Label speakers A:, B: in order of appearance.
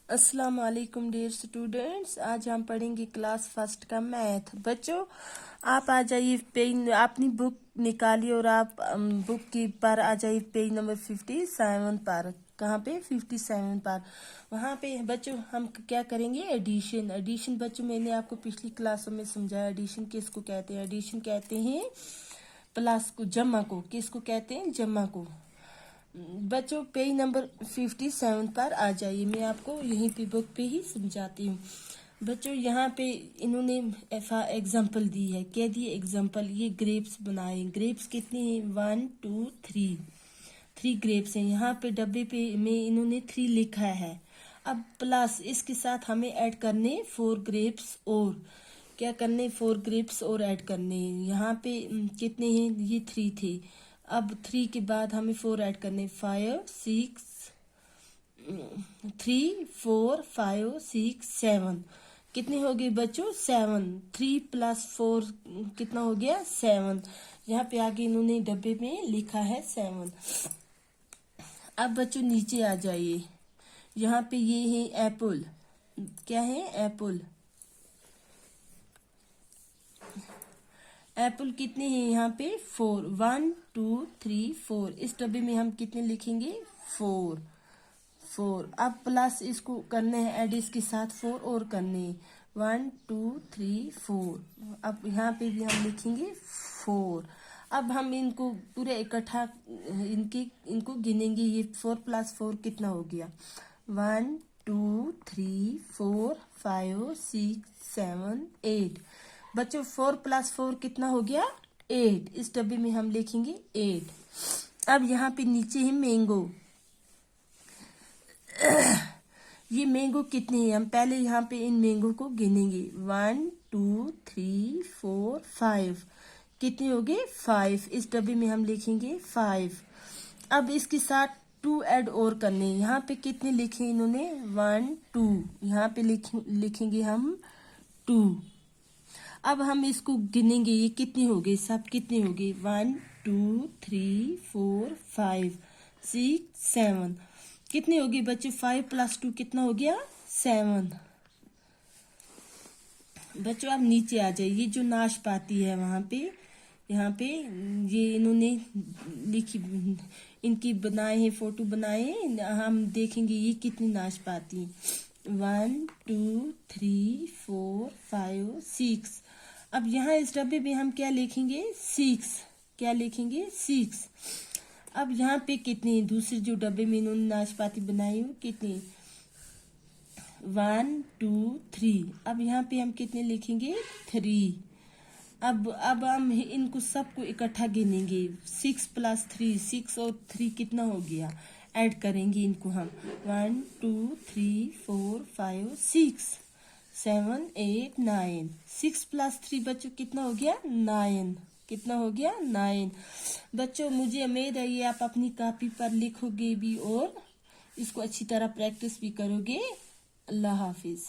A: अस्सलाम वालेकुम dear students. आज हम पढ़ेंगे क्लास फर्स्ट का मैथ। बच्चों, आप आ जाइए पेज, अपनी बुक निकालिए और आप बुक की पर आ जाइए पेज नंबर 57 पर। कहाँ पे? 57 पर। वहाँ पे बच्चों हम क्या करेंगे? एडिशन। एडिशन बच्चों मैंने आपको पिछली क्लासों में समझाया। एडिशन किसको कहते हैं? एडिशन कहते हैं प्लस को, जमा को। किसको कहते हैं? जमा को। बच्चों पेज नंबर 57 पर आ जाइए, मैं आपको यहीं पे बुक पे ही समझाती हूँ। बच्चों यहाँ पे इन्होंने एग्जाम्पल दी है। क्या दी? एग्जाम्पल। ये ग्रेप्स बनाए। ग्रेप्स कितने हैं? 1 2 3 ग्रेप्स हैं। यहाँ पे डब्बे पे में इन्होंने 3 लिखा है। अब प्लस इसके साथ हमें ऐड करने 4 ग्रेप्स और क्या करने? 4 ग्रेप्स और ऐड करने। यहाँ पे कितने हैं? ये 3 थे। अब 3 के बाद हमें 4 ऐड करने। 5 6 3 4 5 6 7 कितने हो गए बच्चों? 7। 3 + 4 कितना हो गया? 7। यहाँ पे आगे इन्होंने डब्बे में लिखा है 7। अब बच्चों नीचे आ जाइए। यहाँ पे ये है एप्पल। क्या है? एप्पल। एप्पल कितने हैं यहाँ पे? 4। 1 2 3 4। इस डब्बे में हम कितने लिखेंगे? 4। अब प्लस इसको करने हैं ऐड, इसके साथ 4 और करने हैं। 1 2 3 4। अब यहाँ पे भी हम लिखेंगे 4। अब हम इनको पूरे इकट्ठा इनको गिनेंगे। ये 4 + 4 कितना हो गया? 1 2 3 4 5 6 7 8। बच्चों 4 + 4 कितना हो गया? 8। इस डब्बे में हम लिखेंगे 8। अब यहाँ पे नीचे है मैंगो। ये मैंगो कितने हैं? हम पहले यहाँ पे इन मैंगो को गिनेंगे। 1 2 3 4 5। कितने हो गए? 5। इस डब्बे में हम लिखेंगे 5। अब इसके साथ 2 ऐड और करने। यहाँ पे कितने लिखे इन्होंने? 1 2। यहाँ पे लिखेंगे हम 2। अब हम इसको गिनेंगे। ये कितने हो गए? सब कितने हो गए? 1 2 3 4 5 6 7। कितने हो गए बच्चे? 5 + 2 कितना हो गया? 7। बच्चों अब नीचे आ जाइए। ये जो नाशपाती है वहां पे, यहाँ पे ये इन्होंने लिखी, इनकी बनाए हैं, फोटो बनाए हैं। हम देखेंगे ये कितनी नाशपाती। 1 2 3 4 5 6। अब यहाँ इस डब्बे में हम क्या लिखेंगे? 6। क्या लिखेंगे? 6। अब यहाँ पे कितने? दूसरे जो डब्बे में इन्होंने नाशपाती बनाई हो कितने? 1 2 3। अब यहाँ पे हम कितने लिखेंगे? 3। अब हम इनको सबको इकट्ठा गिनेंगे। 6 + 3 6 और 3 कितना हो गया? ऐड करेंगे इनको हम। 1 2 3 4 5 6 7 8 9। 6 + 3 बच्चों कितना हो गया? 9। कितना हो गया? 9। बच्चों मुझे उम्मीद है ये आप अपनी कॉपी पर लिखोगे भी और इसको अच्छी तरह प्रैक्टिस भी करोगे। अल्लाह हाफिज।